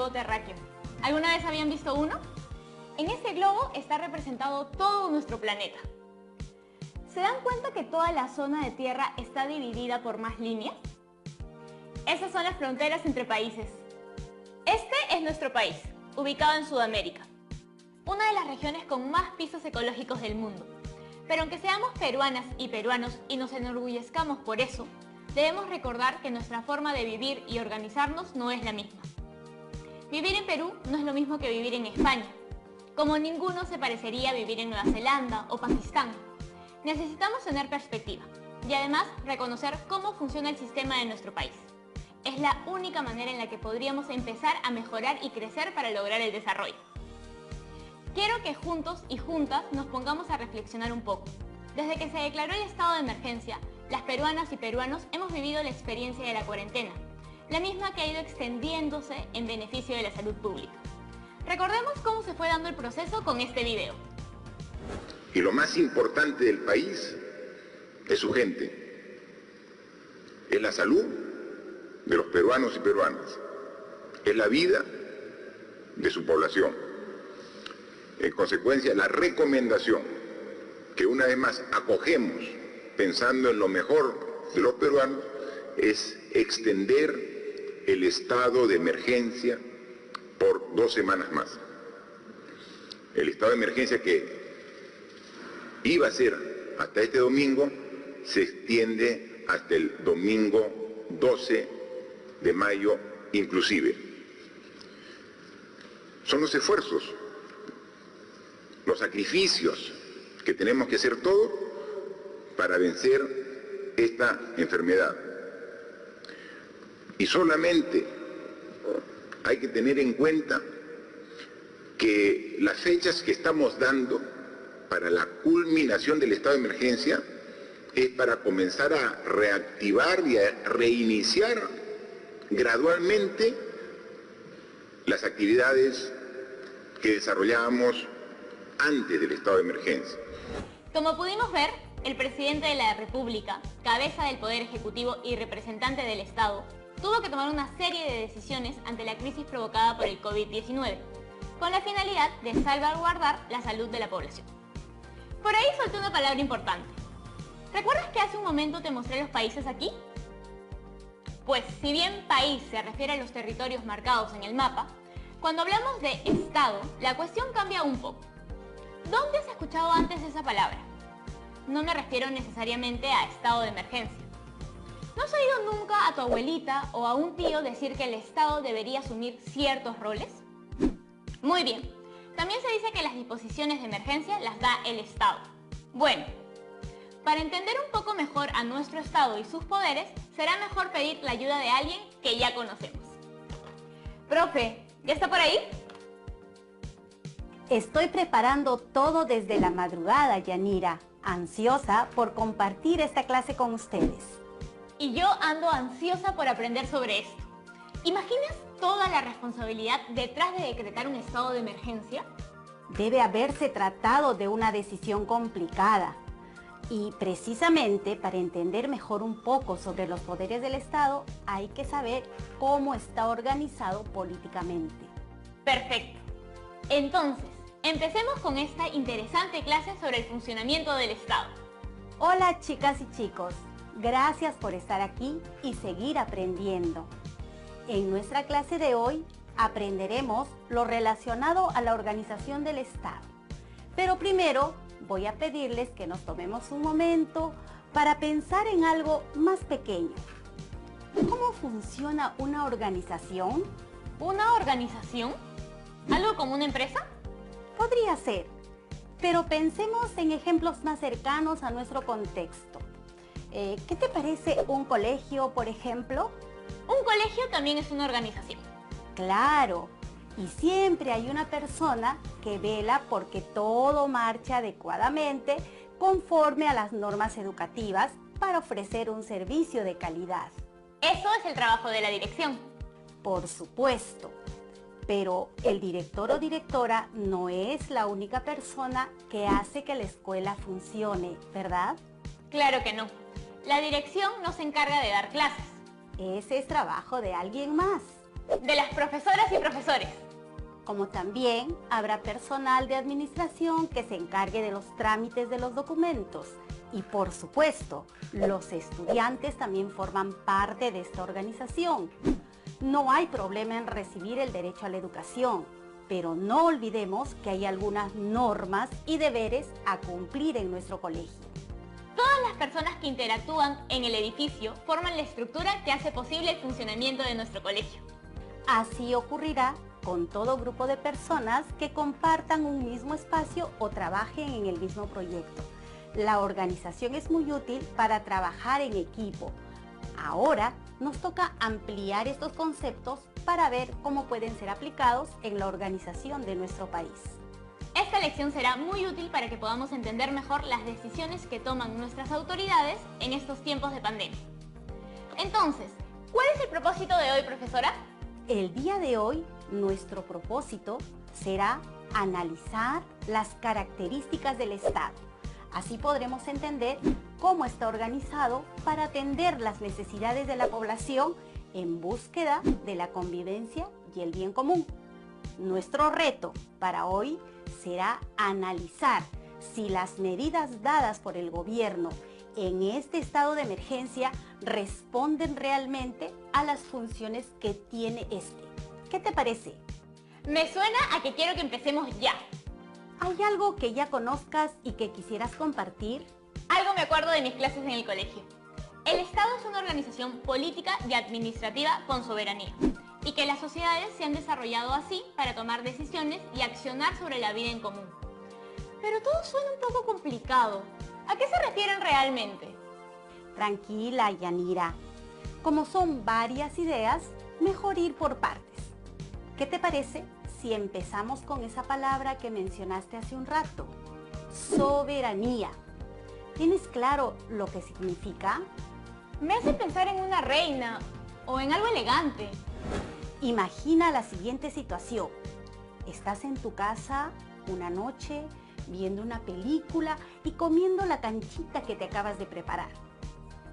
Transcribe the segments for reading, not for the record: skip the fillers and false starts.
globo terráqueo. ¿Alguna vez habían visto uno? En este globo está representado todo nuestro planeta. ¿Se dan cuenta que toda la zona de Tierra está dividida por más líneas? Esas son las fronteras entre países. Este es nuestro país, ubicado en Sudamérica, una de las regiones con más pisos ecológicos del mundo. Pero aunque seamos peruanas y peruanos y nos enorgullezcamos por eso, debemos recordar que nuestra forma de vivir y organizarnos no es la misma. Vivir en Perú no es lo mismo que vivir en España, como ninguno se parecería a vivir en Nueva Zelanda o Pakistán. Necesitamos tener perspectiva y además reconocer cómo funciona el sistema de nuestro país. Es la única manera en la que podríamos empezar a mejorar y crecer para lograr el desarrollo. Quiero que juntos y juntas nos pongamos a reflexionar un poco. Desde que se declaró el estado de emergencia, las peruanas y peruanos hemos vivido la experiencia de la cuarentena, la misma que ha ido extendiéndose en beneficio de la salud pública. Recordemos cómo se fue dando el proceso con este video. Y lo más importante del país es su gente, es la salud de los peruanos y peruanas, es la vida de su población. En consecuencia, la recomendación que una vez más acogemos pensando en lo mejor de los peruanos es extender el estado de emergencia por 2 semanas más. El estado de emergencia que iba a ser hasta este domingo se extiende hasta el domingo 12 de mayo inclusive. Son los esfuerzos, los sacrificios que tenemos que hacer todos para vencer esta enfermedad. Y solamente hay que tener en cuenta que las fechas que estamos dando para la culminación del estado de emergencia es para comenzar a reactivar y a reiniciar gradualmente las actividades que desarrollábamos antes del estado de emergencia. Como pudimos ver, el presidente de la República, cabeza del Poder Ejecutivo y representante del Estado, tuvo que tomar una serie de decisiones ante la crisis provocada por el COVID-19, con la finalidad de salvaguardar la salud de la población. Por ahí soltó una palabra importante. ¿Recuerdas que hace un momento te mostré los países aquí? Pues si bien país se refiere a los territorios marcados en el mapa, cuando hablamos de Estado, la cuestión cambia un poco. ¿Dónde has escuchado antes esa palabra? No me refiero necesariamente a estado de emergencia. ¿No has oído nunca a tu abuelita o a un tío decir que el Estado debería asumir ciertos roles? Muy bien. También se dice que las disposiciones de emergencia las da el Estado. Bueno, para entender un poco mejor a nuestro Estado y sus poderes, será mejor pedir la ayuda de alguien que ya conocemos. Profe, ¿ya está por ahí? Estoy preparando todo desde la madrugada, Yanira, ansiosa por compartir esta clase con ustedes. Y yo ando ansiosa por aprender sobre esto. ¿Imaginas toda la responsabilidad detrás de decretar un estado de emergencia? Debe haberse tratado de una decisión complicada. Y precisamente para entender mejor un poco sobre los poderes del Estado, hay que saber cómo está organizado políticamente. Perfecto. Entonces, empecemos con esta interesante clase sobre el funcionamiento del Estado. Hola chicas y chicos, gracias por estar aquí y seguir aprendiendo. En nuestra clase de hoy aprenderemos lo relacionado a la organización del Estado. Pero primero voy a pedirles que nos tomemos un momento para pensar en algo más pequeño. ¿Cómo funciona una organización? ¿Una organización? ¿Algo como una empresa? Podría ser, pero pensemos en ejemplos más cercanos a nuestro contexto. ¿Qué te parece un colegio, por ejemplo? Un colegio también es una organización. Claro, y siempre hay una persona que vela porque todo marche adecuadamente conforme a las normas educativas para ofrecer un servicio de calidad. Eso es el trabajo de la dirección. Por supuesto, pero el director o directora no es la única persona que hace que la escuela funcione, ¿verdad? Claro que no. La dirección no se encarga de dar clases. Ese es trabajo de alguien más. De las profesoras y profesores. Como también habrá personal de administración que se encargue de los trámites de los documentos. Y por supuesto, los estudiantes también forman parte de esta organización. No hay problema en recibir el derecho a la educación, pero no olvidemos que hay algunas normas y deberes a cumplir en nuestro colegio. Todas las personas que interactúan en el edificio forman la estructura que hace posible el funcionamiento de nuestro colegio. Así ocurrirá con todo grupo de personas que compartan un mismo espacio o trabajen en el mismo proyecto. La organización es muy útil para trabajar en equipo. Ahora nos toca ampliar estos conceptos para ver cómo pueden ser aplicados en la organización de nuestro país. Esta lección será muy útil para que podamos entender mejor las decisiones que toman nuestras autoridades en estos tiempos de pandemia. Entonces, ¿cuál es el propósito de hoy, profesora? El día de hoy, nuestro propósito será analizar las características del Estado. Así podremos entender cómo está organizado para atender las necesidades de la población en búsqueda de la convivencia y el bien común. Nuestro reto para hoy será analizar si las medidas dadas por el gobierno en este estado de emergencia responden realmente a las funciones que tiene este. ¿Qué te parece? Me suena a que quiero que empecemos ya. ¿Hay algo que ya conozcas y que quisieras compartir? Algo me acuerdo de mis clases en el colegio. El Estado es una organización política y administrativa con soberanía, y que las sociedades se han desarrollado así para tomar decisiones y accionar sobre la vida en común. Pero todo suena un poco complicado. ¿A qué se refieren realmente? Tranquila, Yanira. Como son varias ideas, mejor ir por partes. ¿Qué te parece si empezamos con esa palabra que mencionaste hace un rato? Soberanía. ¿Tienes claro lo que significa? Me hace pensar en una reina o en algo elegante. Imagina la siguiente situación. Estás en tu casa una noche viendo una película y comiendo la canchita que te acabas de preparar.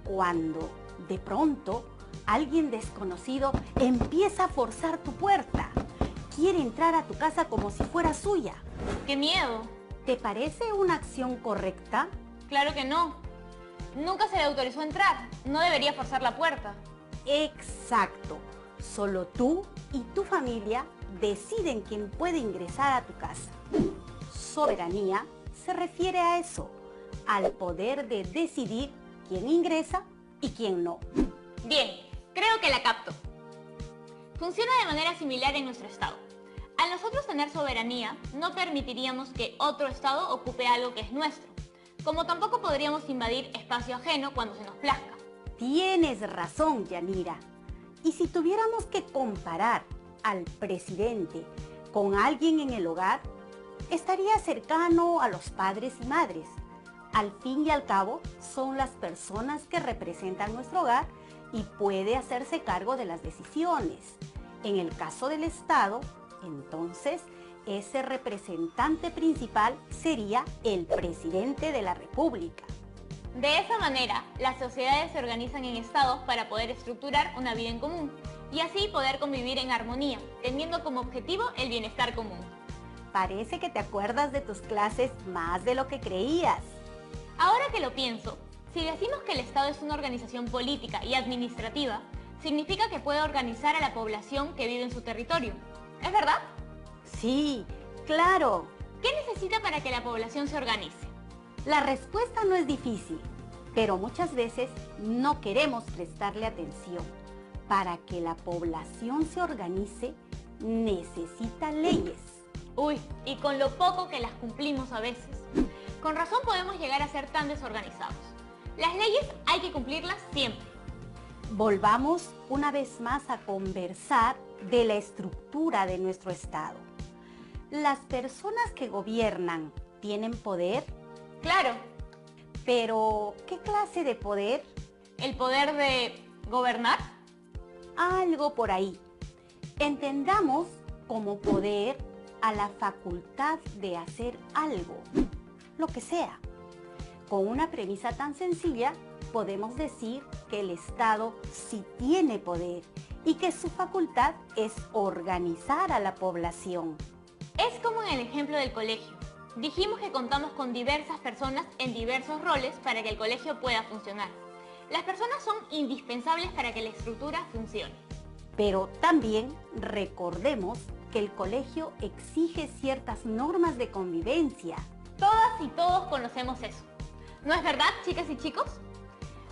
Cuando, de pronto, alguien desconocido empieza a forzar tu puerta. Quiere entrar a tu casa como si fuera suya. ¡Qué miedo! ¿Te parece una acción correcta? Claro que no. Nunca se le autorizó entrar. No debería forzar la puerta. Exacto. Solo tú y tu familia deciden quién puede ingresar a tu casa. Soberanía se refiere a eso, al poder de decidir quién ingresa y quién no. Bien, creo que la capto. Funciona de manera similar en nuestro estado. Al nosotros tener soberanía, no permitiríamos que otro estado ocupe algo que es nuestro, como tampoco podríamos invadir espacio ajeno cuando se nos plazca. Tienes razón, Yanira. Y si tuviéramos que comparar al presidente con alguien en el hogar, estaría cercano a los padres y madres. Al fin y al cabo, son las personas que representan nuestro hogar y puede hacerse cargo de las decisiones. En el caso del Estado, entonces, ese representante principal sería el presidente de la República. De esa manera, las sociedades se organizan en estados para poder estructurar una vida en común y así poder convivir en armonía, teniendo como objetivo el bienestar común. Parece que te acuerdas de tus clases más de lo que creías. Ahora que lo pienso, si decimos que el Estado es una organización política y administrativa, significa que puede organizar a la población que vive en su territorio. ¿Es verdad? Sí, claro. ¿Qué necesita para que la población se organice? La respuesta no es difícil, pero muchas veces no queremos prestarle atención. Para que la población se organice, necesita leyes. Uy, y con lo poco que las cumplimos a veces. Con razón podemos llegar a ser tan desorganizados. Las leyes hay que cumplirlas siempre. Volvamos una vez más a conversar de la estructura de nuestro Estado. ¿Las personas que gobiernan tienen poder? Claro. Pero, ¿qué clase de poder? ¿El poder de gobernar? Algo por ahí. Entendamos como poder a la facultad de hacer algo, lo que sea. Con una premisa tan sencilla, podemos decir que el Estado sí tiene poder y que su facultad es organizar a la población. Es como en el ejemplo del colegio. Dijimos que contamos con diversas personas en diversos roles para que el colegio pueda funcionar. Las personas son indispensables para que la estructura funcione. Pero también recordemos que el colegio exige ciertas normas de convivencia. Todas y todos conocemos eso. ¿No es verdad, chicas y chicos?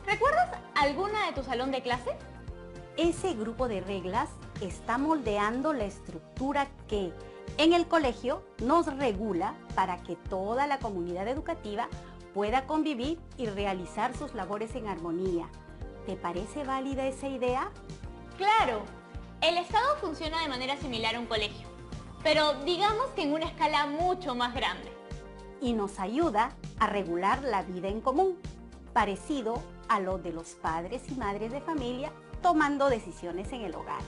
¿Recuerdas alguna de tu salón de clase? Ese grupo de reglas está moldeando la estructura que en el colegio nos regula para que toda la comunidad educativa pueda convivir y realizar sus labores en armonía. ¿Te parece válida esa idea? Claro, el Estado funciona de manera similar a un colegio, pero digamos que en una escala mucho más grande. Y nos ayuda a regular la vida en común, parecido a lo de los padres y madres de familia tomando decisiones en el hogar.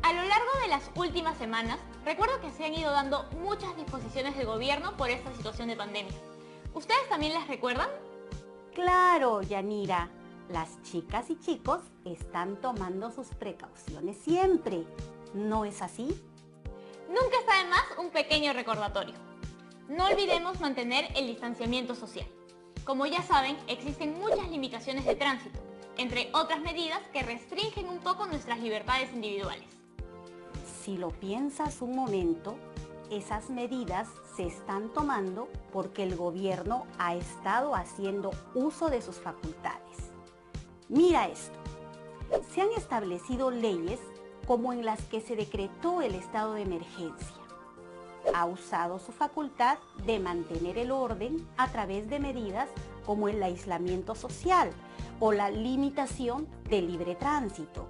A lo largo de las últimas semanas, recuerdo que se han ido dando muchas disposiciones del gobierno por esta situación de pandemia. ¿Ustedes también las recuerdan? Claro, Yanira, las chicas y chicos están tomando sus precauciones siempre, ¿no es así? Nunca está de más un pequeño recordatorio. No olvidemos mantener el distanciamiento social. Como ya saben, existen muchas limitaciones de tránsito, entre otras medidas que restringen un poco nuestras libertades individuales. Si lo piensas un momento, esas medidas se están tomando porque el gobierno ha estado haciendo uso de sus facultades. Mira esto, se han establecido leyes como en las que se decretó el estado de emergencia. Ha usado su facultad de mantener el orden a través de medidas como el aislamiento social o la limitación del libre tránsito.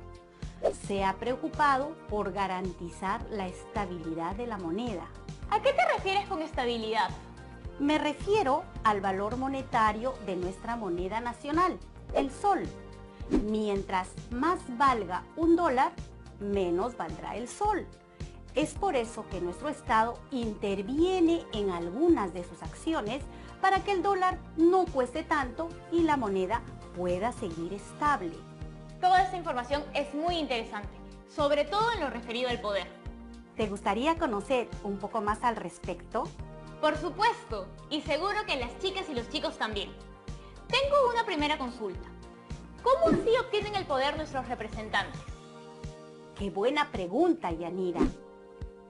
Se ha preocupado por garantizar la estabilidad de la moneda. ¿A qué te refieres con estabilidad? Me refiero al valor monetario de nuestra moneda nacional, el sol. Mientras más valga un dólar, menos valdrá el sol. Es por eso que nuestro Estado interviene en algunas de sus acciones para que el dólar no cueste tanto y la moneda pueda seguir estable. Toda esta información es muy interesante, sobre todo en lo referido al poder. ¿Te gustaría conocer un poco más al respecto? Por supuesto, y seguro que las chicas y los chicos también. Tengo una primera consulta. ¿Cómo así obtienen el poder nuestros representantes? ¡Qué buena pregunta, Yanira!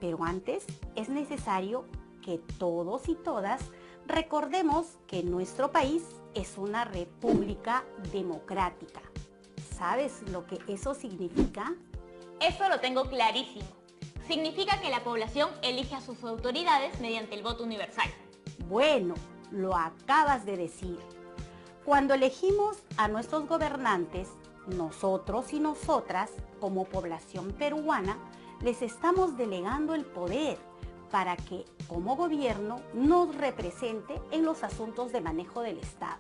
Pero antes es necesario que todos y todas recordemos que nuestro país es una república democrática. ¿Sabes lo que eso significa? Eso lo tengo clarísimo. Significa que la población elige a sus autoridades mediante el voto universal. Bueno, lo acabas de decir. Cuando elegimos a nuestros gobernantes, nosotros y nosotras, como población peruana, les estamos delegando el poder para que, como gobierno, nos represente en los asuntos de manejo del Estado.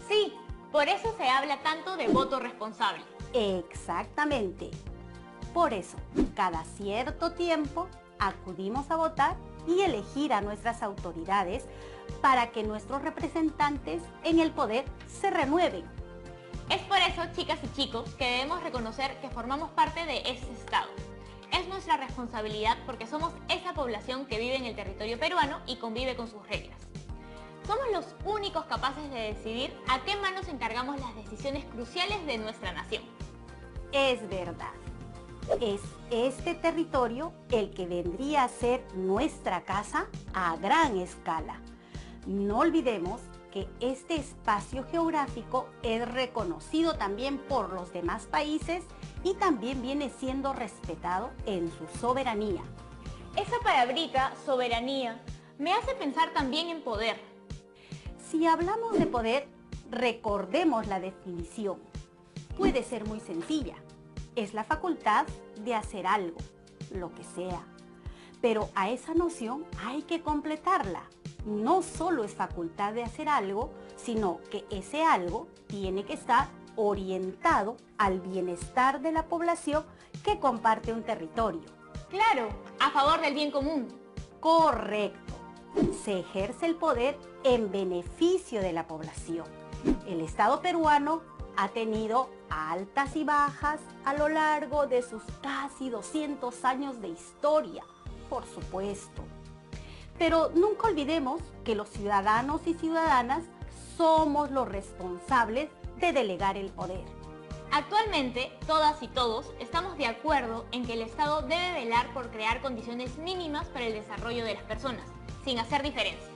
Sí, por eso se habla tanto de voto responsable. Exactamente. Por eso, cada cierto tiempo, acudimos a votar y elegir a nuestras autoridades para que nuestros representantes en el poder se renueven. Es por eso, chicas y chicos, que debemos reconocer que formamos parte de ese Estado. Es nuestra responsabilidad porque somos esa población que vive en el territorio peruano y convive con sus reglas. Somos los únicos capaces de decidir a qué manos encargamos las decisiones cruciales de nuestra nación. Es verdad. Es este territorio el que vendría a ser nuestra casa a gran escala. No olvidemos que este espacio geográfico es reconocido también por los demás países y también viene siendo respetado en su soberanía. Esa palabrita, soberanía, me hace pensar también en poder. Si hablamos de poder, recordemos la definición. Puede ser muy sencilla. Es la facultad de hacer algo, lo que sea. Pero a esa noción hay que completarla. No solo es facultad de hacer algo, sino que ese algo tiene que estar orientado al bienestar de la población que comparte un territorio. Claro, a favor del bien común. Correcto. Se ejerce el poder en beneficio de la población. El Estado peruano ha tenido altas y bajas a lo largo de sus casi 200 años de historia, por supuesto. Pero nunca olvidemos que los ciudadanos y ciudadanas somos los responsables de delegar el poder. Actualmente, todas y todos estamos de acuerdo en que el Estado debe velar por crear condiciones mínimas para el desarrollo de las personas, sin hacer diferencias.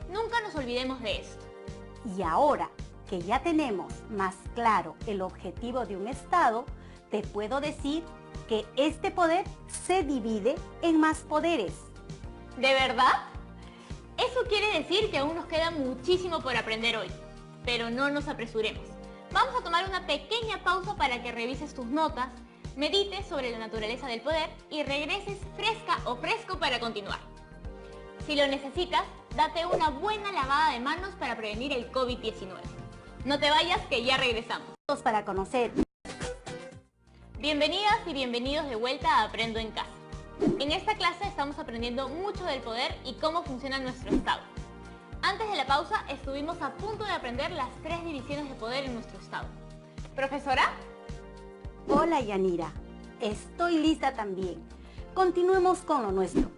Nunca nos olvidemos de esto. Y ahora que ya tenemos más claro el objetivo de un Estado, te puedo decir que este poder se divide en más poderes. ¿De verdad? Eso quiere decir que aún nos queda muchísimo por aprender hoy, pero no nos apresuremos. Vamos a tomar una pequeña pausa para que revises tus notas, medites sobre la naturaleza del poder y regreses fresca o fresco para continuar. Si lo necesitas, date una buena lavada de manos para prevenir el COVID-19. No te vayas, que ya regresamos. Para conocer. Bienvenidas y bienvenidos de vuelta a Aprendo en Casa. En esta clase estamos aprendiendo mucho del poder y cómo funciona nuestro Estado. Antes de la pausa estuvimos a punto de aprender las 3 divisiones de poder en nuestro Estado. ¿Profesora? Hola Yanira, estoy lista también. Continuemos con lo nuestro.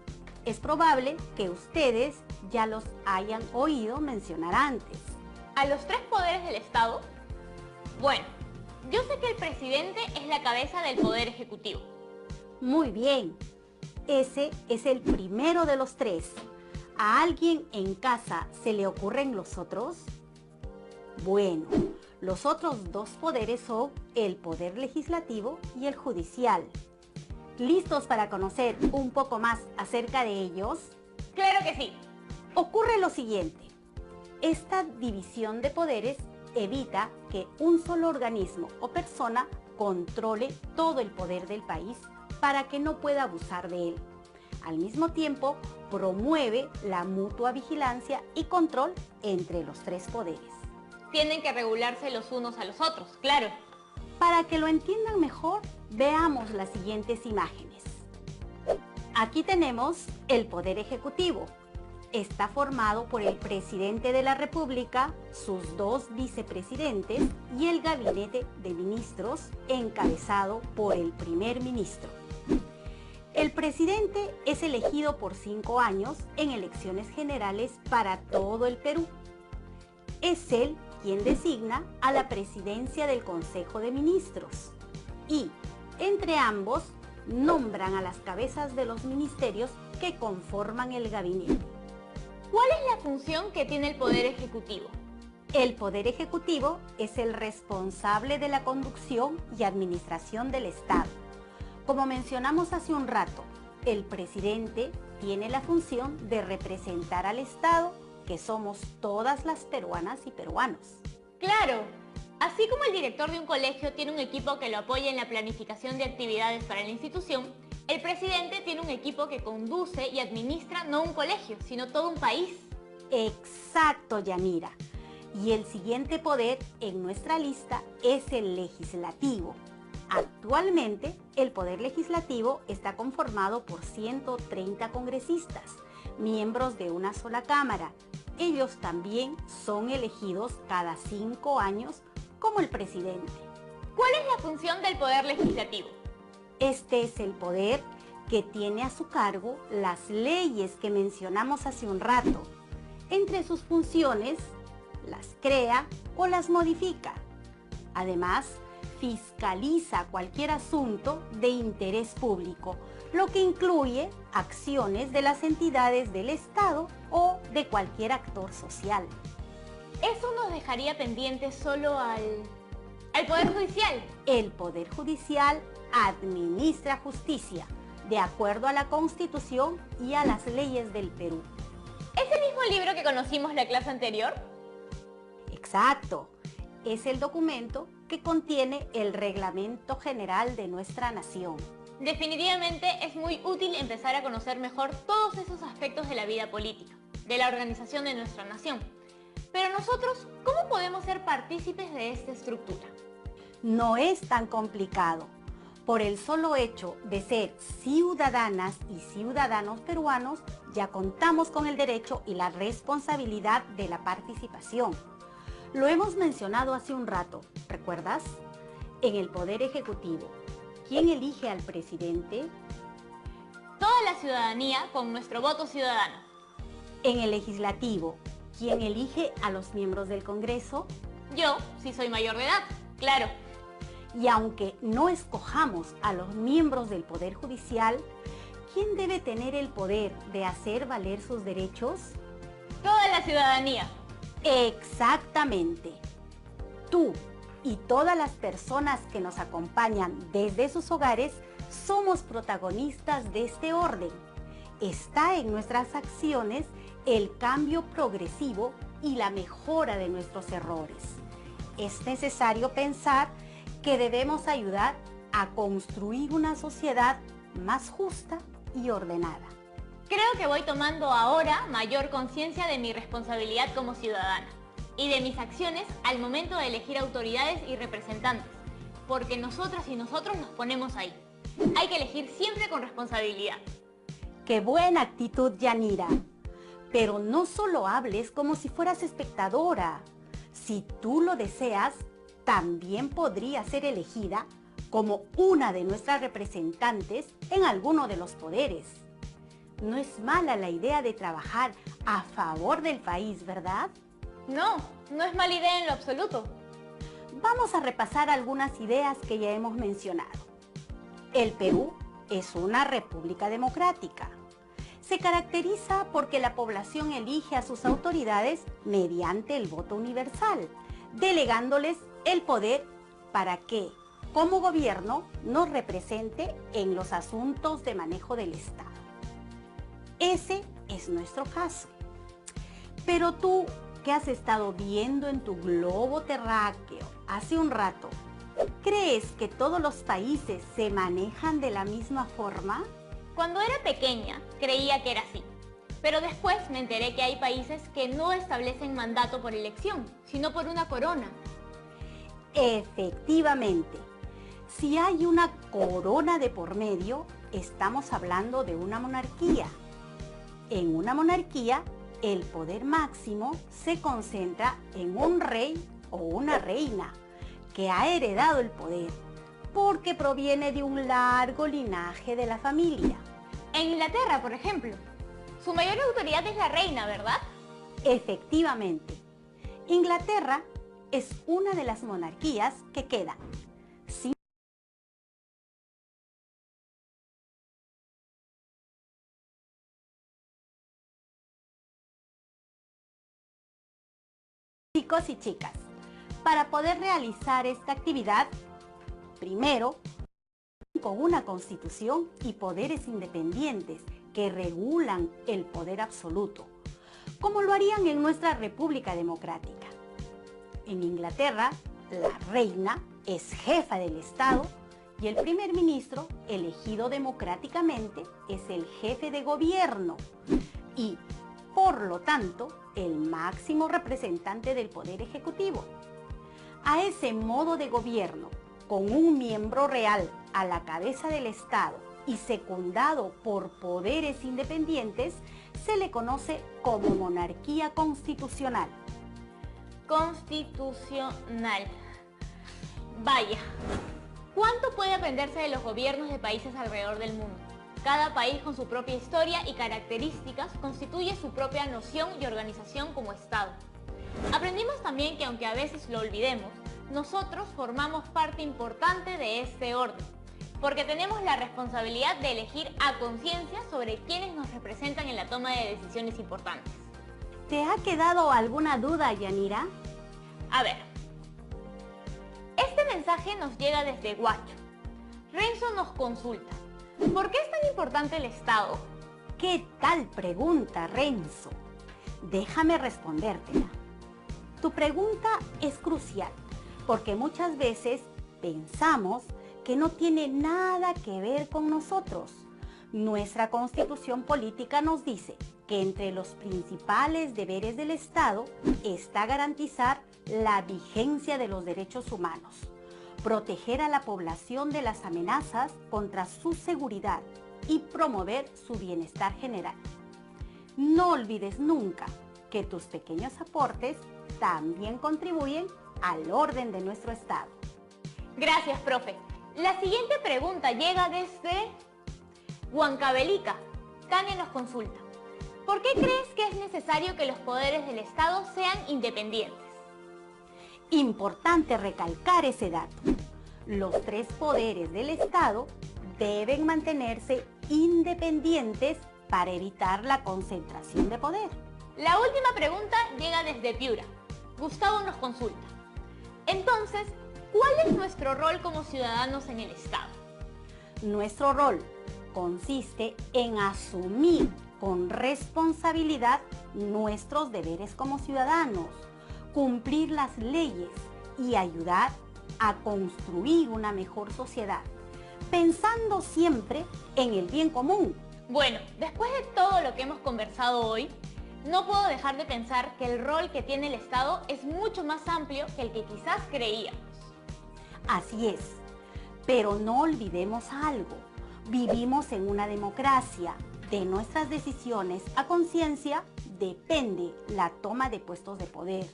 Es probable que ustedes ya los hayan oído mencionar antes. ¿A los 3 poderes del Estado? Bueno, yo sé que el presidente es la cabeza del poder ejecutivo. Muy bien, ese es el primero de los 3. ¿A alguien en casa se le ocurren los otros? Bueno, los otros 2 poderes son el poder legislativo y el judicial. ¿Listos para conocer un poco más acerca de ellos? ¡Claro que sí! Ocurre lo siguiente. Esta división de poderes evita que un solo organismo o persona controle todo el poder del país para que no pueda abusar de él. Al mismo tiempo, promueve la mutua vigilancia y control entre los 3 poderes. Tienen que regularse los unos a los otros, claro. Para que lo entiendan mejor, veamos las siguientes imágenes. Aquí tenemos el Poder Ejecutivo. Está formado por el Presidente de la República, sus 2 vicepresidentes y el Gabinete de Ministros, encabezado por el Primer Ministro. El presidente es elegido por 5 años en elecciones generales para todo el Perú. Es él quien designa a la presidencia del Consejo de Ministros y, entre ambos, nombran a las cabezas de los ministerios que conforman el gabinete. ¿Cuál es la función que tiene el Poder Ejecutivo? El Poder Ejecutivo es el responsable de la conducción y administración del Estado. Como mencionamos hace un rato, el presidente tiene la función de representar al Estado, que somos todas las peruanas y peruanos. ¡Claro! Así como el director de un colegio tiene un equipo que lo apoya en la planificación de actividades para la institución, el presidente tiene un equipo que conduce y administra no un colegio, sino todo un país. Exacto, Yanira. Y el siguiente poder en nuestra lista es el legislativo. Actualmente, el Poder Legislativo está conformado por 130 congresistas, miembros de una sola Cámara. Ellos también son elegidos cada 5 años como el presidente. ¿Cuál es la función del Poder Legislativo? Este es el poder que tiene a su cargo las leyes que mencionamos hace un rato. Entre sus funciones, las crea o las modifica. Además, fiscaliza cualquier asunto de interés público, lo que incluye acciones de las entidades del Estado o de cualquier actor social. ¿Eso nos dejaría pendientes solo al Poder Judicial? El Poder Judicial administra justicia, de acuerdo a la Constitución y a las leyes del Perú. ¿Es el mismo libro que conocimos la clase anterior? Exacto. Es el documento que contiene el Reglamento General de nuestra nación. Definitivamente es muy útil empezar a conocer mejor todos esos aspectos de la vida política, de la organización de nuestra nación. Pero nosotros, ¿cómo podemos ser partícipes de esta estructura? No es tan complicado. Por el solo hecho de ser ciudadanas y ciudadanos peruanos, ya contamos con el derecho y la responsabilidad de la participación. Lo hemos mencionado hace un rato, ¿recuerdas? En el Poder Ejecutivo, ¿quién elige al presidente? Toda la ciudadanía con nuestro voto ciudadano. En el Legislativo, ¿quién elige a los miembros del Congreso? Yo, si soy mayor de edad, claro. Y aunque no escojamos a los miembros del Poder Judicial, ¿quién debe tener el poder de hacer valer sus derechos? Toda la ciudadanía. Exactamente. Tú y todas las personas que nos acompañan desde sus hogares somos protagonistas de este orden. Está en nuestras acciones el cambio progresivo y la mejora de nuestros errores. Es necesario pensar que debemos ayudar a construir una sociedad más justa y ordenada. Creo que voy tomando ahora mayor conciencia de mi responsabilidad como ciudadana y de mis acciones al momento de elegir autoridades y representantes, porque nosotras y nosotros nos ponemos ahí. Hay que elegir siempre con responsabilidad. ¡Qué buena actitud, Yanira! Pero no solo hables como si fueras espectadora. Si tú lo deseas, también podría ser elegida como una de nuestras representantes en alguno de los poderes. No es mala la idea de trabajar a favor del país, ¿verdad? No, no es mala idea en lo absoluto. Vamos a repasar algunas ideas que ya hemos mencionado. El Perú es una república democrática. Se caracteriza porque la población elige a sus autoridades mediante el voto universal, delegándoles el poder para que, como gobierno, nos represente en los asuntos de manejo del Estado. Ese es nuestro caso. Pero tú, ¿qué has estado viendo en tu globo terráqueo hace un rato? ¿Crees que todos los países se manejan de la misma forma? Cuando era pequeña, creía que era así. Pero después me enteré que hay países que no establecen mandato por elección, sino por una corona. Efectivamente, si hay una corona de por medio, estamos hablando de una monarquía. En una monarquía, el poder máximo se concentra en un rey o una reina que ha heredado el poder porque proviene de un largo linaje de la familia. En Inglaterra, por ejemplo, su mayor autoridad es la reina, ¿verdad? Efectivamente, Inglaterra es una de las monarquías que quedan sin chicos y chicas. Para poder realizar esta actividad, primero, con una constitución y poderes independientes que regulan el poder absoluto, como lo harían en nuestra República Democrática. En Inglaterra, la reina es jefa del Estado y el primer ministro, elegido democráticamente, es el jefe de gobierno y, por lo tanto, el máximo representante del Poder Ejecutivo. A ese modo de gobierno, con un miembro real a la cabeza del Estado y secundado por poderes independientes, se le conoce como monarquía constitucional. Constitucional. Vaya, ¿cuánto puede aprenderse de los gobiernos de países alrededor del mundo? Cada país con su propia historia y características constituye su propia noción y organización como Estado. Aprendimos también que aunque a veces lo olvidemos, nosotros formamos parte importante de este orden, porque tenemos la responsabilidad de elegir a conciencia sobre quienes nos representan en la toma de decisiones importantes. ¿Te ha quedado alguna duda, Yanira? A ver, este mensaje nos llega desde Huacho. Renzo nos consulta: ¿por qué es tan importante el Estado? ¿Qué tal pregunta, Renzo? Déjame respondértela. Tu pregunta es crucial, porque muchas veces pensamos que no tiene nada que ver con nosotros. Nuestra Constitución Política nos dice que entre los principales deberes del Estado está garantizar la vigencia de los derechos humanos, proteger a la población de las amenazas contra su seguridad y promover su bienestar general. No olvides nunca que tus pequeños aportes también contribuyen al orden de nuestro Estado. Gracias, profe. La siguiente pregunta llega desde Huancavelica. Tania nos consulta: ¿por qué crees que es necesario que los poderes del Estado sean independientes? Importante recalcar ese dato. Los tres poderes del Estado deben mantenerse independientes para evitar la concentración de poder. La última pregunta llega desde Piura. Gustavo nos consulta: entonces, ¿cuál es nuestro rol como ciudadanos en el Estado? Nuestro rol consiste en asumir con responsabilidad nuestros deberes como ciudadanos, cumplir las leyes y ayudar a construir una mejor sociedad, pensando siempre en el bien común. Bueno, después de todo lo que hemos conversado hoy, no puedo dejar de pensar que el rol que tiene el Estado es mucho más amplio que el que quizás creíamos. Así es, pero no olvidemos algo. Vivimos en una democracia. De nuestras decisiones a conciencia depende la toma de puestos de poder.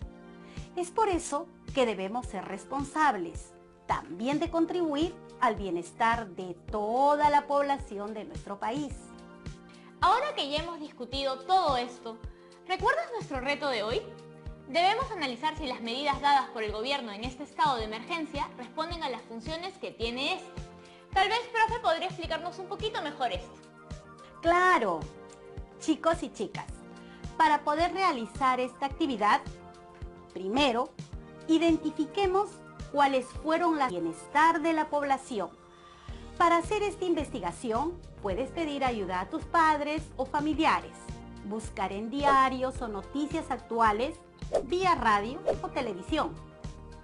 Es por eso que debemos ser responsables, también de contribuir al bienestar de toda la población de nuestro país. Ahora que ya hemos discutido todo esto, ¿recuerdas nuestro reto de hoy? Debemos analizar si las medidas dadas por el gobierno en este estado de emergencia responden a las funciones que tiene este. Tal vez, profe, podría explicarnos un poquito mejor esto. Claro, chicos y chicas, para poder realizar esta actividad, primero, identifiquemos cuáles fueron los bienestar de la población. Para hacer esta investigación, puedes pedir ayuda a tus padres o familiares, buscar en diarios o noticias actuales, vía radio o televisión.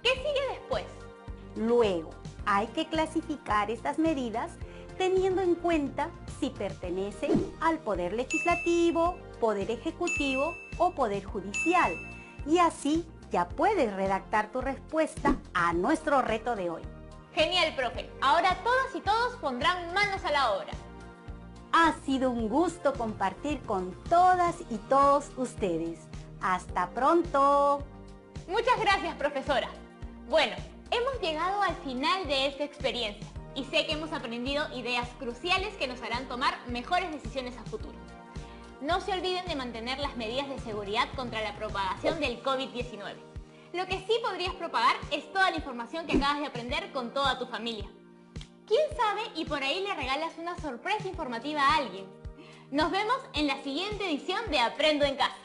¿Qué sigue después? Luego, hay que clasificar estas medidas teniendo en cuenta si pertenecen al Poder Legislativo, Poder Ejecutivo o Poder Judicial. Y así ya puedes redactar tu respuesta a nuestro reto de hoy. Genial, profe. Ahora todas y todos pondrán manos a la obra. Ha sido un gusto compartir con todas y todos ustedes. ¡Hasta pronto! Muchas gracias, profesora. Bueno, hemos llegado al final de esta experiencia y sé que hemos aprendido ideas cruciales que nos harán tomar mejores decisiones a futuro. No se olviden de mantener las medidas de seguridad contra la propagación del COVID-19. Lo que sí podrías propagar es toda la información que acabas de aprender con toda tu familia. ¿Quién sabe y por ahí le regalas una sorpresa informativa a alguien? Nos vemos en la siguiente edición de Aprendo en Casa.